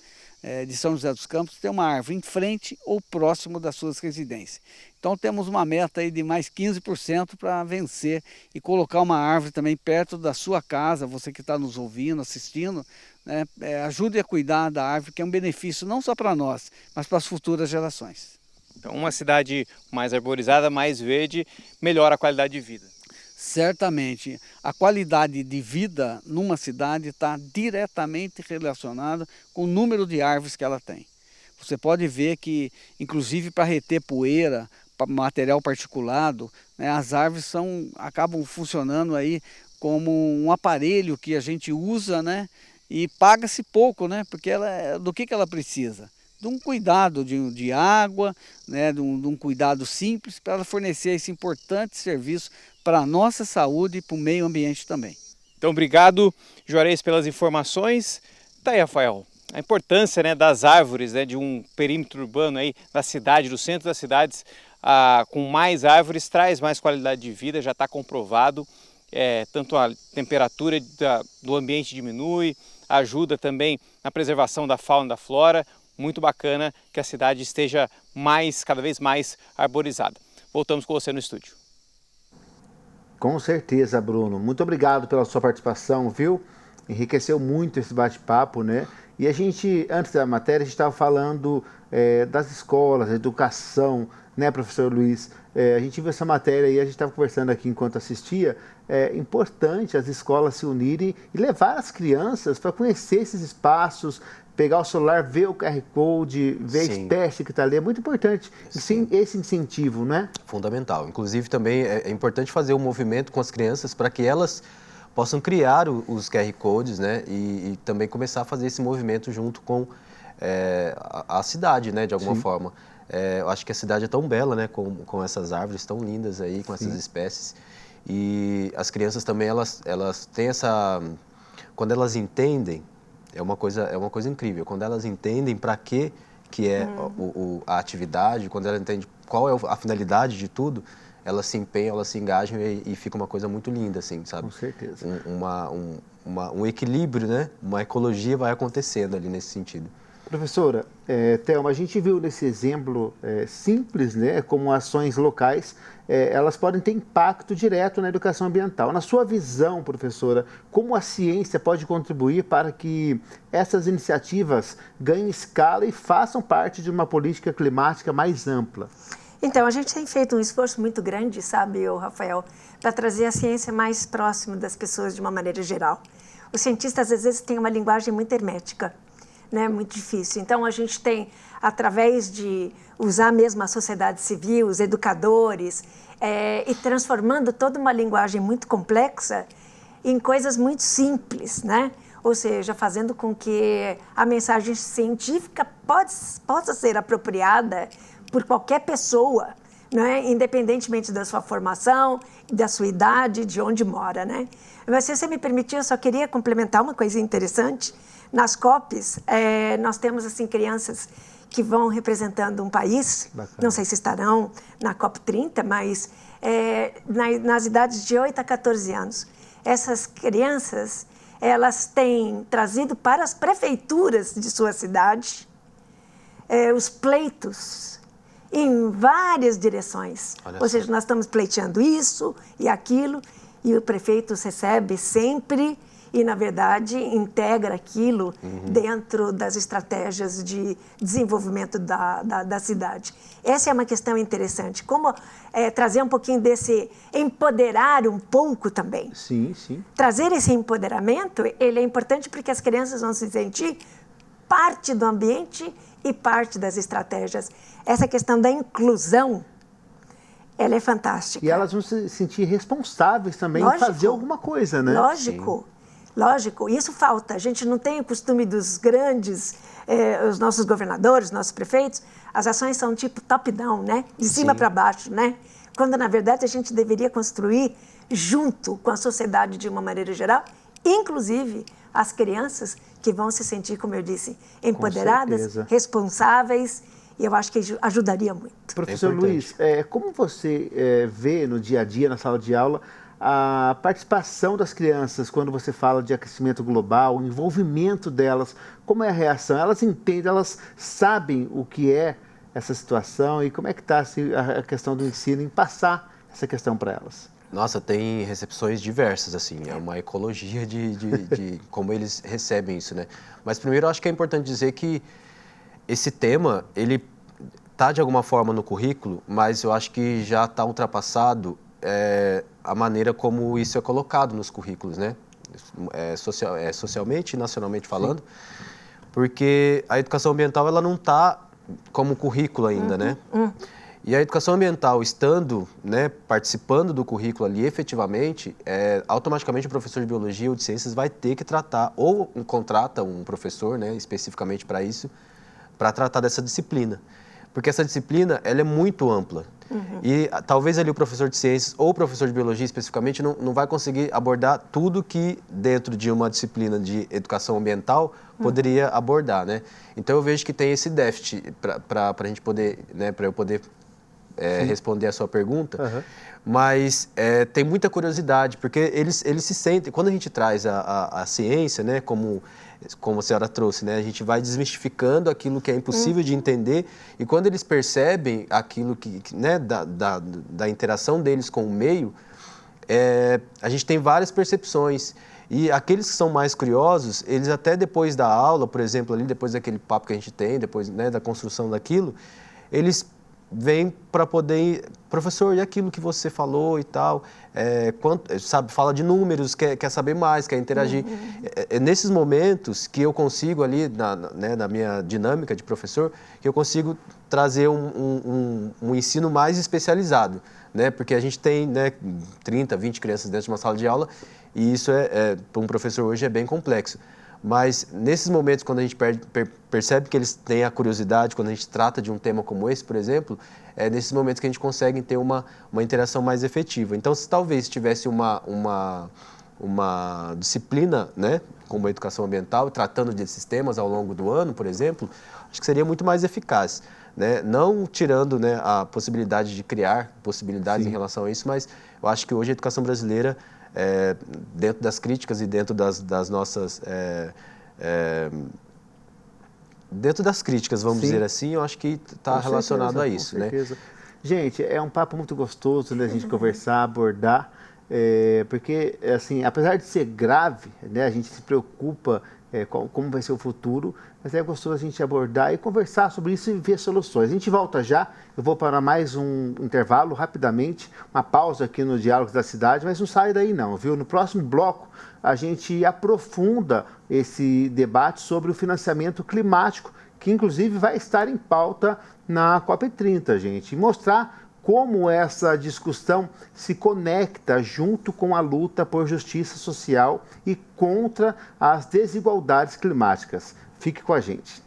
de São José dos Campos tem uma árvore em frente ou próximo das suas residências. Então temos uma meta aí de mais 15% para vencer e colocar uma árvore também perto da sua casa, você que está nos ouvindo, assistindo, né, ajude a cuidar da árvore, que é um benefício não só para nós, mas para as futuras gerações. Então uma cidade mais arborizada, mais verde, melhora a qualidade de vida. Certamente, a qualidade de vida numa cidade está diretamente relacionada com o número de árvores que ela tem. Você pode ver que, inclusive para reter poeira, para material particulado, né, as árvores acabam funcionando aí como um aparelho que a gente usa, né, e paga-se pouco, né, porque do que ela precisa? De um cuidado de água, né, de um cuidado simples para ela fornecer esse importante serviço para a nossa saúde e para o meio ambiente também. Então, obrigado, Juarez, pelas informações. Tá aí, Rafael, a importância, né, das árvores, né, de um perímetro urbano aí da cidade, do centro das cidades, com mais árvores, traz mais qualidade de vida, já está comprovado. Tanto a temperatura do ambiente diminui, ajuda também na preservação da fauna e da flora. Muito bacana que a cidade esteja cada vez mais arborizada. Voltamos com você no estúdio. Com certeza, Bruno. Muito obrigado pela sua participação, viu? Enriqueceu muito esse bate-papo, né? E a gente, antes da matéria, a gente estava falando das escolas, da educação, né, professor Luiz? A gente viu essa matéria e a gente estava conversando aqui enquanto assistia. É importante as escolas se unirem e levar as crianças para conhecer esses espaços, pegar o celular, ver o QR Code, ver esse teste que está ali. É muito importante esse incentivo, né? Fundamental. Inclusive também é importante fazer um movimento com as crianças para que elas possam criar os QR Codes, né? E também começar a fazer esse movimento junto com a cidade, né? De alguma forma. Eu acho que a cidade é tão bela, né? Com essas árvores tão lindas aí, com essas espécies. E as crianças também, elas têm essa... Quando elas entendem, é uma coisa incrível. Quando elas entendem para que é a atividade, quando elas entendem qual é a finalidade de tudo, elas se empenham, elas se engajam e fica uma coisa muito linda, assim, sabe? Com certeza. Um equilíbrio, né? Uma ecologia vai acontecendo ali nesse sentido. Professora, Thelma, a gente viu nesse exemplo simples, né, como ações locais, elas podem ter impacto direto na educação ambiental. Na sua visão, professora, como a ciência pode contribuir para que essas iniciativas ganhem escala e façam parte de uma política climática mais ampla? Então, a gente tem feito um esforço muito grande, sabe, Rafael, para trazer a ciência mais próximo das pessoas de uma maneira geral. Os cientistas, às vezes, têm uma linguagem muito hermética, né, muito difícil. Então, a gente tem, através de usar mesmo a sociedade civil, os educadores, e transformando toda uma linguagem muito complexa em coisas muito simples, né? Ou seja, fazendo com que a mensagem científica possa ser apropriada por qualquer pessoa, né? Independentemente da sua formação, da sua idade, de onde mora, né? Mas, se você me permitir, eu só queria complementar uma coisa interessante. Nas COPs, nós temos assim, crianças que vão representando um país. Bacana. Não sei se estarão na COP 30, mas nas idades de 8 a 14 anos. Essas crianças, elas têm trazido para as prefeituras de sua cidade os pleitos em várias direções. Ou seja, nós estamos pleiteando isso e aquilo, e o prefeito recebe sempre e, na verdade, integra aquilo dentro das estratégias de desenvolvimento da cidade. Essa é uma questão interessante. Como trazer um pouquinho desse empoderar um pouco também. Sim, sim. Trazer esse empoderamento, ele é importante porque as crianças vão se sentir parte do ambiente e parte das estratégias. Essa questão da inclusão, ela é fantástica. E elas vão se sentir responsáveis também em fazer alguma coisa, né? Lógico. Sim. Lógico, isso falta. A gente não tem o costume dos grandes, os nossos governadores, nossos prefeitos, as ações são tipo top-down, né? De cima para baixo, né? Quando, na verdade, a gente deveria construir junto com a sociedade de uma maneira geral, inclusive as crianças que vão se sentir, como eu disse, empoderadas, responsáveis, e eu acho que ajudaria muito. Professor Luiz, como você vê no dia a dia, na sala de aula, a participação das crianças quando você fala de aquecimento global, o envolvimento delas, como é a reação? Elas entendem, elas sabem o que é essa situação e como é que está a questão do ensino em passar essa questão para elas? Nossa, tem recepções diversas, assim, é uma ecologia de como eles recebem isso, né? Mas primeiro eu acho que é importante dizer que esse tema, ele está de alguma forma no currículo, mas eu acho que já está ultrapassado a maneira como isso é colocado nos currículos, né? Socialmente e nacionalmente falando, porque a educação ambiental ela não está como currículo ainda, né? E a educação ambiental estando, né, participando do currículo ali efetivamente, automaticamente o professor de biologia ou de ciências vai ter que tratar, ou contrata um professor, né, especificamente para isso, para tratar dessa disciplina. Porque essa disciplina, ela é muito ampla. E talvez ali o professor de ciências ou o professor de biologia especificamente não vai conseguir abordar tudo que dentro de uma disciplina de educação ambiental poderia abordar, né? Então eu vejo que tem esse déficit para a gente poder, né, para eu poder responder a sua pergunta, mas tem muita curiosidade, porque eles se sentem, quando a gente traz a ciência, né, como a senhora trouxe, né, a gente vai desmistificando aquilo que é impossível de entender, e quando eles percebem aquilo né, da interação deles com o meio, a gente tem várias percepções. E aqueles que são mais curiosos, eles até depois da aula, por exemplo, ali depois daquele papo que a gente tem, depois, né, da construção daquilo, eles vem para poder, professor, e aquilo que você falou e tal, sabe, fala de números, quer saber mais, quer interagir. É nesses momentos que eu consigo ali, na minha dinâmica de professor, que eu consigo trazer um ensino mais especializado, né? Porque a gente tem, né, 30, 20 crianças dentro de uma sala de aula, e isso para um professor hoje é bem complexo. Mas nesses momentos, quando a gente percebe que eles têm a curiosidade, quando a gente trata de um tema como esse, por exemplo, é nesses momentos que a gente consegue ter uma interação mais efetiva. Então, se talvez tivesse uma disciplina, né, como a educação ambiental, tratando desses temas ao longo do ano, por exemplo, acho que seria muito mais eficaz, né? Não tirando, né, a possibilidade de criar possibilidades em relação a isso, mas eu acho que hoje a educação brasileira, dentro das críticas e dentro das nossas... dentro das críticas, vamos dizer assim, eu acho que está relacionado a isso, né? Gente, é um papo muito gostoso, né, a gente conversar, abordar, porque, assim, apesar de ser grave, né, a gente se preocupa como vai ser o futuro, mas é gostoso a gente abordar e conversar sobre isso e ver soluções. A gente volta já, eu vou para mais um intervalo, rapidamente, uma pausa aqui no Diálogos da Cidade, mas não sai daí não, viu? No próximo bloco, a gente aprofunda esse debate sobre o financiamento climático, que inclusive vai estar em pauta na COP30, gente, e mostrar como essa discussão se conecta junto com a luta por justiça social e contra as desigualdades climáticas. Fique com a gente.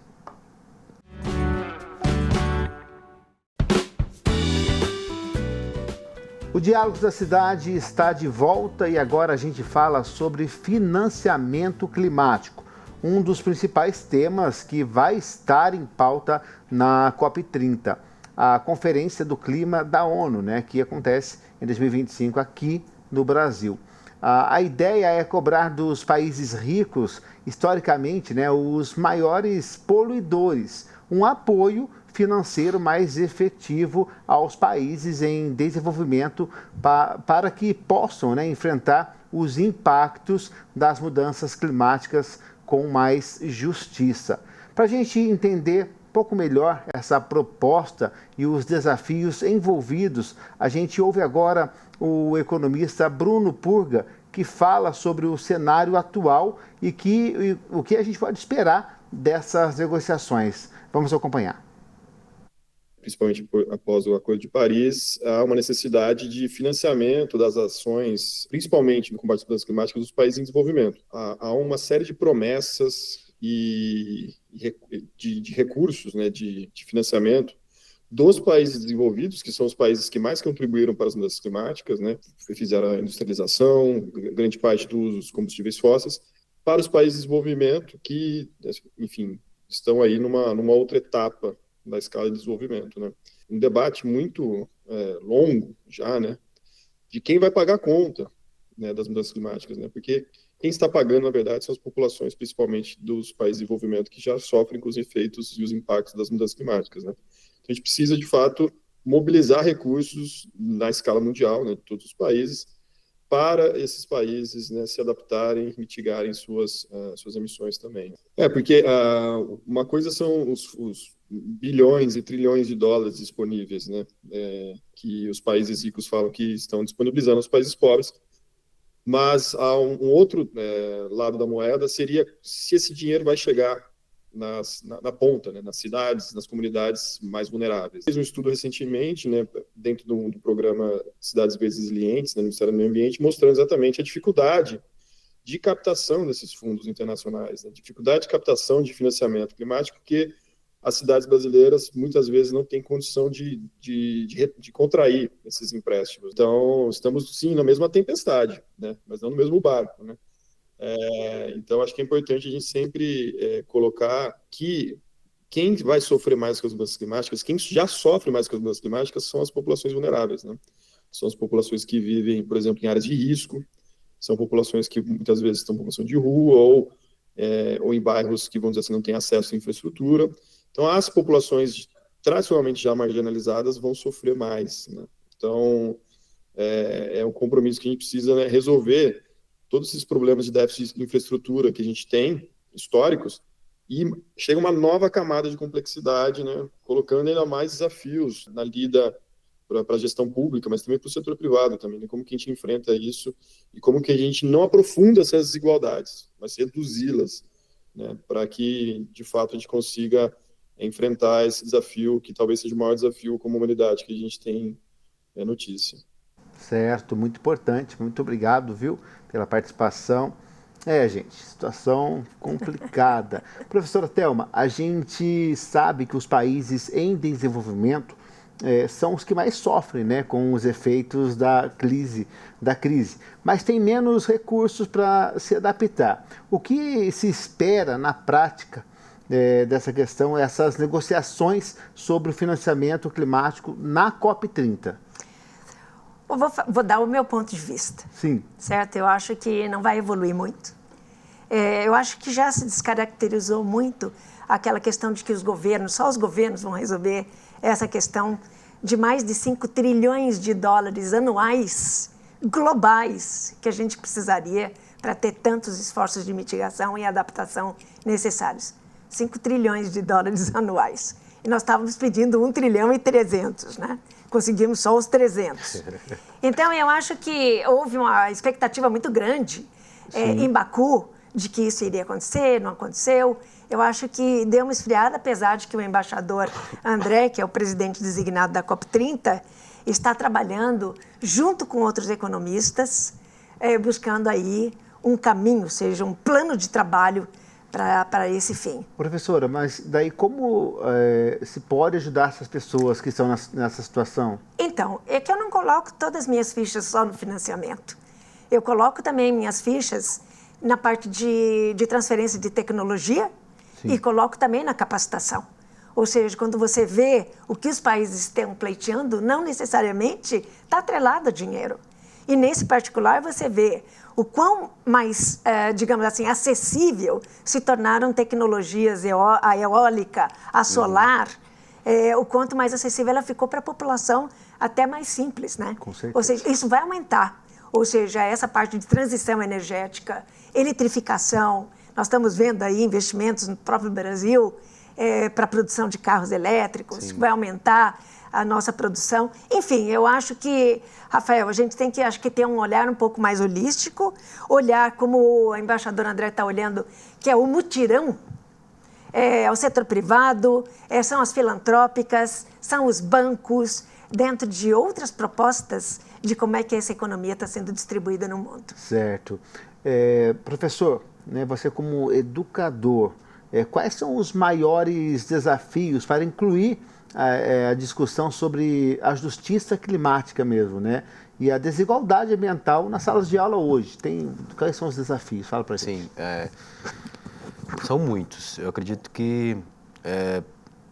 O Diálogos da Cidade está de volta e agora a gente fala sobre financiamento climático, um dos principais temas que vai estar em pauta na COP30, a Conferência do Clima da ONU, né, que acontece em 2025 aqui no Brasil. A ideia é cobrar dos países ricos, historicamente, né, os maiores poluidores, um apoio financeiro mais efetivo aos países em desenvolvimento para que possam, né, enfrentar os impactos das mudanças climáticas com mais justiça. Para a gente entender um pouco melhor essa proposta e os desafios envolvidos, a gente ouve agora o economista Bruno Purga, que fala sobre o cenário atual e o que a gente pode esperar dessas negociações. Vamos acompanhar. Principalmente após o Acordo de Paris, há uma necessidade de financiamento das ações, principalmente no combate às mudanças climáticas dos países em desenvolvimento. Há uma série de promessas e de recursos, né, de financiamento dos países desenvolvidos, que são os países que mais contribuíram para as mudanças climáticas, né, fizeram a industrialização, grande parte dos combustíveis fósseis, para os países de desenvolvimento que, enfim, estão aí numa outra etapa da escala de desenvolvimento, né? Um debate muito longo já, né, de quem vai pagar a conta, né, das mudanças climáticas, né? Porque quem está pagando, na verdade, são as populações, principalmente dos países de desenvolvimento, que já sofrem com os efeitos e os impactos das mudanças climáticas, né? Então, a gente precisa, de fato, mobilizar recursos na escala mundial, né, de todos os países, para esses países, né, se adaptarem, mitigarem suas emissões também. Porque uma coisa são os bilhões e trilhões de dólares disponíveis, né, que os países ricos falam que estão disponibilizando aos países pobres, mas há um outro lado da moeda, seria se esse dinheiro vai chegar na ponta, né, nas cidades, nas comunidades mais vulneráveis. Fiz um estudo recentemente, né, dentro do programa Cidades Verdes Resilientes, né, no Ministério do Meio Ambiente, mostrando exatamente a dificuldade de captação desses fundos internacionais, né, dificuldade de captação de financiamento climático, porque as cidades brasileiras muitas vezes não têm condição de contrair esses empréstimos. Então, estamos, sim, na mesma tempestade, né, mas não no mesmo barco, né. Então, acho que é importante a gente sempre colocar que quem vai sofrer mais com as mudanças climáticas, quem já sofre mais com as mudanças climáticas são as populações vulneráveis, né? São as populações que vivem, por exemplo, em áreas de risco, são populações que muitas vezes estão em população de rua ou em bairros que, vamos dizer assim, não têm acesso à infraestrutura. Então, as populações tradicionalmente já marginalizadas vão sofrer mais, né? Então, é um compromisso que a gente precisa, né, resolver todos esses problemas de déficit de infraestrutura que a gente tem, históricos, e chega uma nova camada de complexidade, né, colocando ainda mais desafios na lida para a gestão pública, mas também para o setor privado também, né, como que a gente enfrenta isso e como que a gente não aprofunda essas desigualdades, mas reduzi-las, né, para que, de fato, a gente consiga enfrentar esse desafio, que talvez seja o maior desafio como humanidade que a gente tem notícia. Certo, muito importante, muito obrigado, viu, pela participação. Gente, situação complicada. Professora Thelma, a gente sabe que os países em desenvolvimento são os que mais sofrem, né, com os efeitos da crise. Mas tem menos recursos para se adaptar. O que se espera na prática dessa questão, essas negociações sobre o financiamento climático na COP30? Eu vou dar o meu ponto de vista. Sim. Certo? Eu acho que não vai evoluir muito. Eu acho que já se descaracterizou muito aquela questão de que só os governos vão resolver essa questão de mais de 5 trilhões de dólares anuais globais que a gente precisaria para ter tantos esforços de mitigação e adaptação necessários. 5 trilhões de dólares anuais. E nós estávamos pedindo 1 trilhão e 300, né? Conseguimos só os 300. Então, eu acho que houve uma expectativa muito grande em Baku de que isso iria acontecer, não aconteceu. Eu acho que deu uma esfriada, apesar de que o embaixador André, que é o presidente designado da COP30, está trabalhando junto com outros economistas, buscando aí um caminho, ou seja, um plano de trabalho para esse fim. Professora, mas daí como se pode ajudar essas pessoas que estão nessa situação? Então, é que eu não coloco todas as minhas fichas só no financiamento. Eu coloco também minhas fichas na parte de transferência de tecnologia. Sim. E coloco também na capacitação. Ou seja, quando você vê o que os países estão pleiteando, não necessariamente está atrelado a dinheiro. E nesse particular você vê o quão mais, digamos assim, acessível se tornaram tecnologias, a eólica, a solar, o quanto mais acessível ela ficou para a população, até mais simples, né? Com certeza. Ou seja, isso vai aumentar. Ou seja, essa parte de transição energética, eletrificação. Nós estamos vendo aí investimentos no próprio Brasil para a produção de carros elétricos, que vai aumentar a nossa produção. Enfim, eu acho que, Rafael, a gente tem que, acho que ter um olhar um pouco mais holístico, olhar como o embaixador André está olhando, que é o mutirão, o setor privado, são as filantrópicas, são os bancos, dentro de outras propostas de como é que essa economia está sendo distribuída no mundo. Certo. Professor, né, você como educador, quais são os maiores desafios para incluir a discussão sobre a justiça climática mesmo, né? E a desigualdade ambiental nas salas de aula hoje? Quais são os desafios? Fala para a gente. Sim, são muitos. Eu acredito que é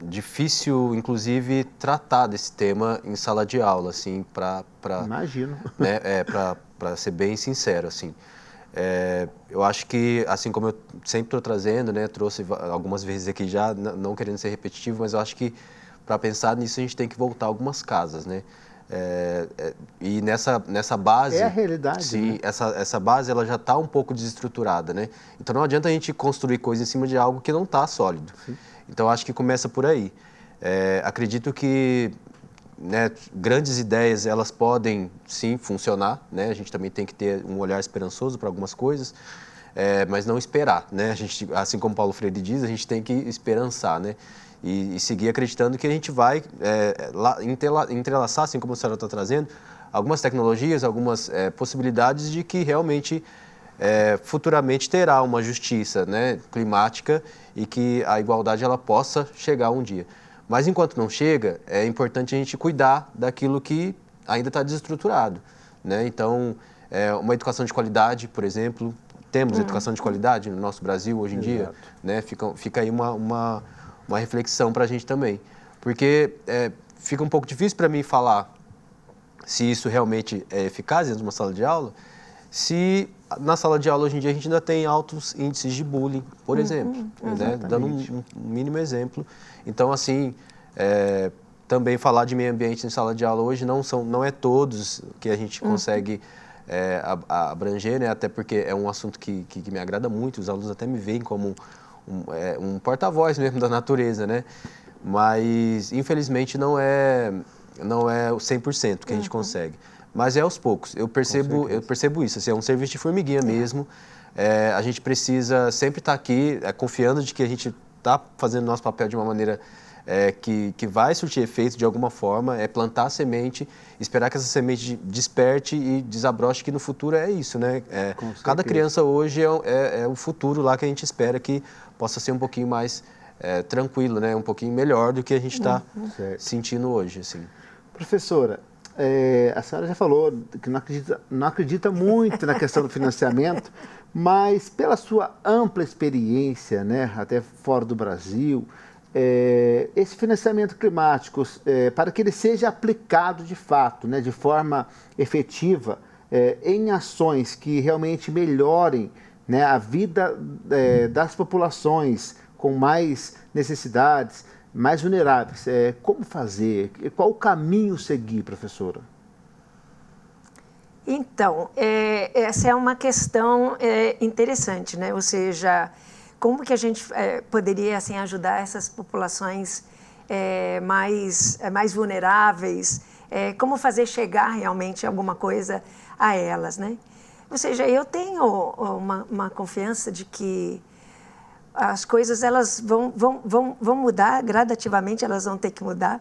difícil, inclusive, tratar desse tema em sala de aula, assim, Imagino. Né, para ser bem sincero, assim. Eu acho que, assim como eu sempre estou trazendo, né, trouxe algumas vezes aqui já, não querendo ser repetitivo, mas eu acho que para pensar nisso a gente tem que voltar algumas casas, né? E nessa base... É a realidade, sim, né? essa base ela já está um pouco desestruturada, né? Então não adianta a gente construir coisa em cima de algo que não está sólido. Sim. Então acho que começa por aí. Acredito que, né, grandes ideias, elas podem, sim, funcionar, né? A gente também tem que ter um olhar esperançoso para algumas coisas, mas não esperar, né? A gente, assim como Paulo Freire diz, a gente tem que esperançar, né? E seguir acreditando que a gente vai entrelaçar, assim como a senhora está trazendo, algumas tecnologias, algumas possibilidades de que realmente futuramente terá uma justiça, né, climática e que a igualdade ela possa chegar um dia. Mas enquanto não chega, é importante a gente cuidar daquilo que ainda está desestruturado, né? Então, uma educação de qualidade, por exemplo, temos educação de qualidade no nosso Brasil hoje em dia, né? Fica aí uma reflexão para a gente também, porque fica um pouco difícil para mim falar se isso realmente é eficaz dentro de uma sala de aula, se na sala de aula hoje em dia a gente ainda tem altos índices de bullying, por exemplo, né? Dando um mínimo exemplo. Então, assim, também falar de meio ambiente em sala de aula hoje não é todos que a gente consegue abranger, né? Até porque é um assunto que me agrada muito, os alunos até me veem como um porta-voz mesmo da natureza, né? Mas, infelizmente, não é o 100% que a gente consegue. Mas aos poucos. Eu percebo isso. Assim, é um serviço de formiguinha mesmo. A gente precisa sempre estar aqui confiando de que a gente está fazendo nosso papel de uma maneira que vai surtir efeito de alguma forma, plantar a semente, esperar que essa semente desperte e desabroche, que no futuro é isso, né? Cada criança hoje é o futuro lá que a gente espera que possa ser um pouquinho mais tranquilo, né? Um pouquinho melhor do que a gente está sentindo hoje, assim. Professora, a senhora já falou que não acredita muito na questão do financiamento, mas pela sua ampla experiência, né, até fora do Brasil, esse financiamento climático, para que ele seja aplicado de fato, né, de forma efetiva, em ações que realmente melhorem, né, a vida das populações com mais necessidades, mais vulneráveis, como fazer? Qual o caminho seguir, professora? Então, essa é uma questão interessante, né? Ou seja, como que a gente poderia assim, ajudar essas populações mais vulneráveis? Como fazer chegar realmente alguma coisa a elas, né? Ou seja, eu tenho uma confiança de que as coisas elas vão mudar gradativamente, elas vão ter que mudar,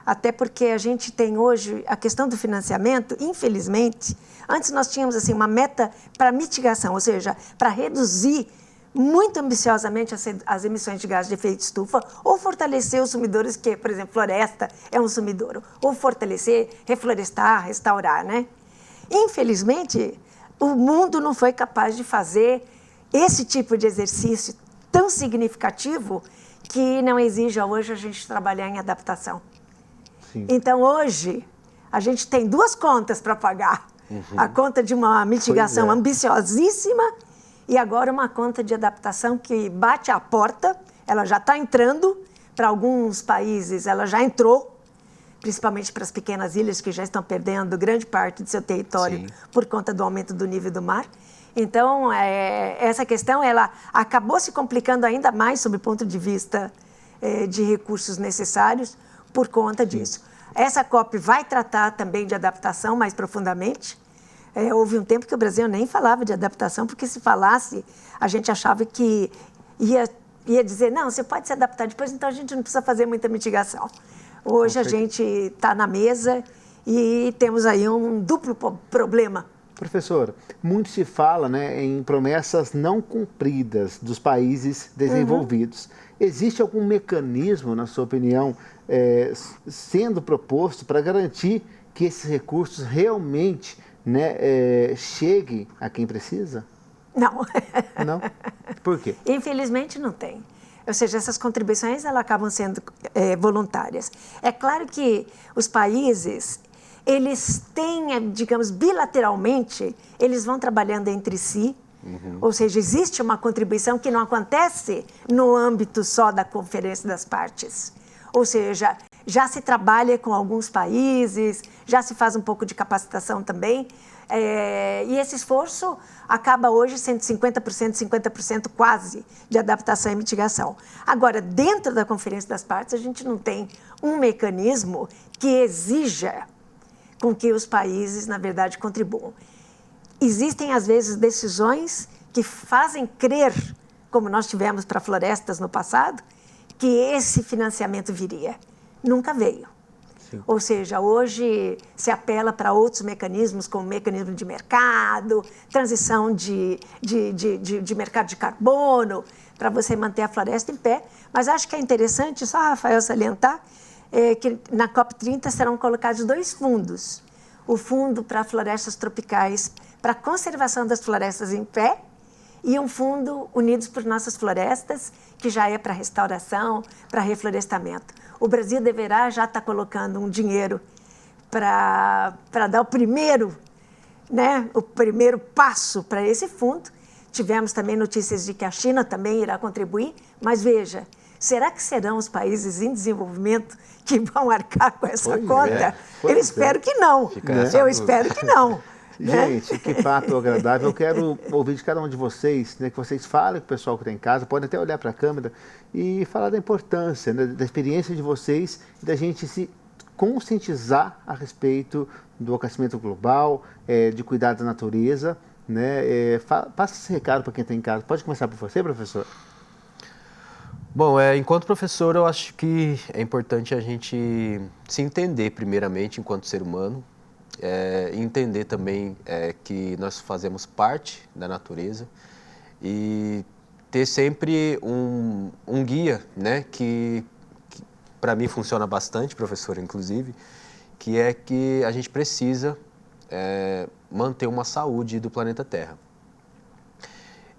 até porque a gente tem hoje a questão do financiamento, infelizmente, antes nós tínhamos assim uma meta para mitigação, ou seja, para reduzir muito ambiciosamente as emissões de gás de efeito estufa, ou fortalecer os sumidores, que, por exemplo, floresta é um sumidouro, ou fortalecer, reflorestar, restaurar, né? Infelizmente, o mundo não foi capaz de fazer esse tipo de exercício tão significativo que não exija hoje a gente trabalhar em adaptação. Sim. Então, hoje, a gente tem duas contas para pagar. A conta de uma mitigação ambiciosíssima e agora uma conta de adaptação que bate à porta, ela já está entrando, para alguns países ela já entrou, principalmente para as pequenas ilhas que já estão perdendo grande parte de seu território por conta do aumento do nível do mar. Então, essa questão ela acabou se complicando ainda mais sob o ponto de vista de recursos necessários por conta disso. Essa COP vai tratar também de adaptação mais profundamente. Houve um tempo que o Brasil nem falava de adaptação, porque se falasse, a gente achava que ia dizer, não, você pode se adaptar depois, então a gente não precisa fazer muita mitigação. Hoje a gente está na mesa e temos aí um duplo problema. Professor, muito se fala, né, em promessas não cumpridas dos países desenvolvidos. Existe algum mecanismo, na sua opinião, sendo proposto para garantir que esses recursos realmente, né, cheguem a quem precisa? Não. Não? Por quê? Infelizmente não tem. Ou seja, essas contribuições elas acabam sendo voluntárias. É claro que os países, eles têm, digamos, bilateralmente, eles vão trabalhando entre si, ou seja, existe uma contribuição que não acontece no âmbito só da Conferência das Partes. Ou seja, já se trabalha com alguns países, já se faz um pouco de capacitação também, e esse esforço acaba hoje sendo 50%, 50% quase de adaptação e mitigação. Agora, dentro da Conferência das Partes, a gente não tem um mecanismo que exija com que os países, na verdade, contribuam. Existem, às vezes, decisões que fazem crer, como nós tivemos para florestas no passado, que esse financiamento viria. Nunca veio. Sim. Ou seja, hoje se apela para outros mecanismos, como mecanismo de mercado, transição de mercado de carbono, para você manter a floresta em pé. Mas acho que é interessante, só, Rafael, salientar, que na COP30 serão colocados 2 fundos. O fundo para florestas tropicais, para a conservação das florestas em pé, e um fundo Unidos por Nossas Florestas, que já é para restauração, para reflorestamento. O Brasil deverá já estar colocando um dinheiro para dar o primeiro passo para esse fundo. Tivemos também notícias de que a China também irá contribuir, mas veja, será que serão os países em desenvolvimento que vão arcar com essa conta? Eu espero que não. Eu espero que não. Gente, que papo agradável. Eu quero ouvir de cada um de vocês, né, que vocês falem com o pessoal que está em casa, podem até olhar para a câmera e falar da importância, né, da experiência de vocês e da gente se conscientizar a respeito do aquecimento global, de cuidar da natureza. Né, passa esse recado para quem está em casa. Pode começar por você, professor? Bom, enquanto professor, eu acho que é importante a gente se entender primeiramente enquanto ser humano, entender também que nós fazemos parte da natureza e ter sempre um guia, né, que para mim funciona bastante, professor, inclusive, que é que a gente precisa manter uma saúde do planeta Terra.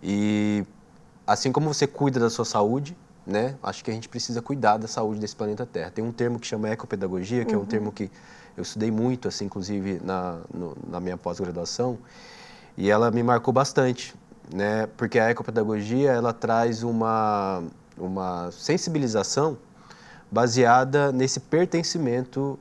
E assim como você cuida da sua saúde, né, acho que a gente precisa cuidar da saúde desse planeta Terra. Tem um termo que chama ecopedagogia, que é um termo que eu estudei muito, assim, inclusive na minha pós-graduação, e ela me marcou bastante, né, porque a ecopedagogia ela traz uma sensibilização baseada nesse pertencimento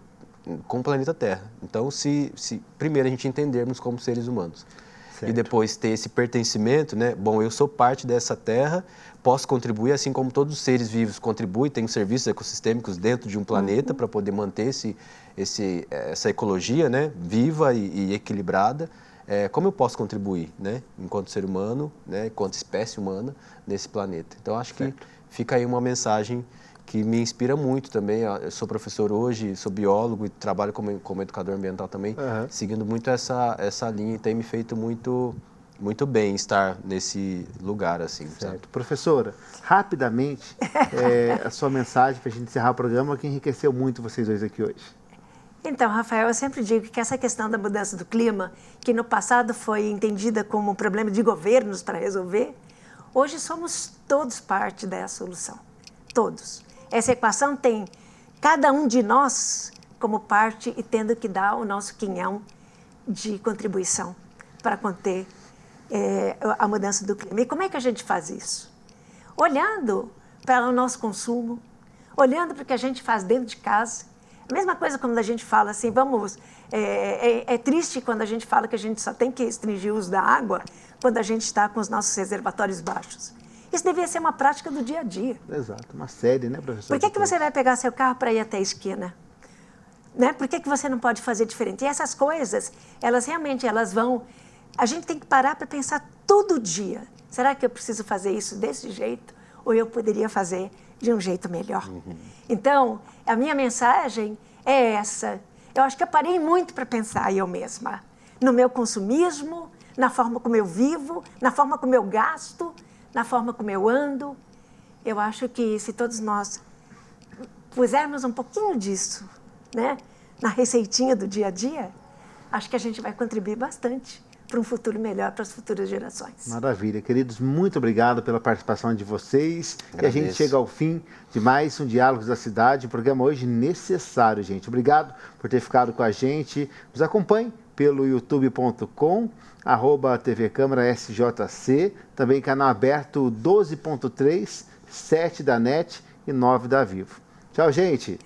com o planeta Terra. Então, se primeiro a gente entendermos como seres humanos, certo, e depois ter esse pertencimento, né? Bom, eu sou parte dessa Terra, posso contribuir, assim como todos os seres vivos contribuem, tem serviços ecossistêmicos dentro de um planeta para poder manter essa ecologia, né, viva e equilibrada. Como eu posso contribuir, né, enquanto ser humano, né, enquanto espécie humana, nesse planeta? Então, acho que fica aí uma mensagem que me inspira muito também. Eu sou professor hoje, sou biólogo e trabalho como educador ambiental também, seguindo muito essa linha, e tem me feito muito bem estar nesse lugar, assim. Certo. Sabe? Professora, rapidamente, a sua mensagem para a gente encerrar o programa, que enriqueceu muito vocês dois aqui hoje. Então, Rafael, eu sempre digo que essa questão da mudança do clima, que no passado foi entendida como um problema de governos para resolver, hoje somos todos parte da solução. Todos. Essa equação tem cada um de nós como parte e tendo que dar o nosso quinhão de contribuição para conter a mudança do clima. E como é que a gente faz isso? Olhando para o nosso consumo, olhando para o que a gente faz dentro de casa. A mesma coisa quando a gente fala assim, é triste quando a gente fala que a gente só tem que restringir o uso da água quando a gente está com os nossos reservatórios baixos. Isso devia ser uma prática do dia a dia. Exato, uma série, né, professor? Por que você vai pegar seu carro para ir até a esquina? Né? Por que você não pode fazer diferente? E essas coisas, elas vão... A gente tem que parar para pensar todo dia. Será que eu preciso fazer isso desse jeito? Ou eu poderia fazer de um jeito melhor? Então, a minha mensagem é essa. Eu acho que eu parei muito para pensar eu mesma. No meu consumismo, na forma como eu vivo, na forma como eu gasto, na forma como eu ando. Eu acho que se todos nós pusermos um pouquinho disso, né, na receitinha do dia a dia, acho que a gente vai contribuir bastante para um futuro melhor para as futuras gerações. Maravilha. Queridos, muito obrigado pela participação de vocês. Agradeço. E a gente chega ao fim de mais um Diálogos da Cidade, um programa hoje necessário, gente. Obrigado por ter ficado com a gente. Nos acompanhe pelo youtube.com/TV Câmara SJC, também canal aberto 12.3, 7 da NET e 9 da Vivo. Tchau, gente!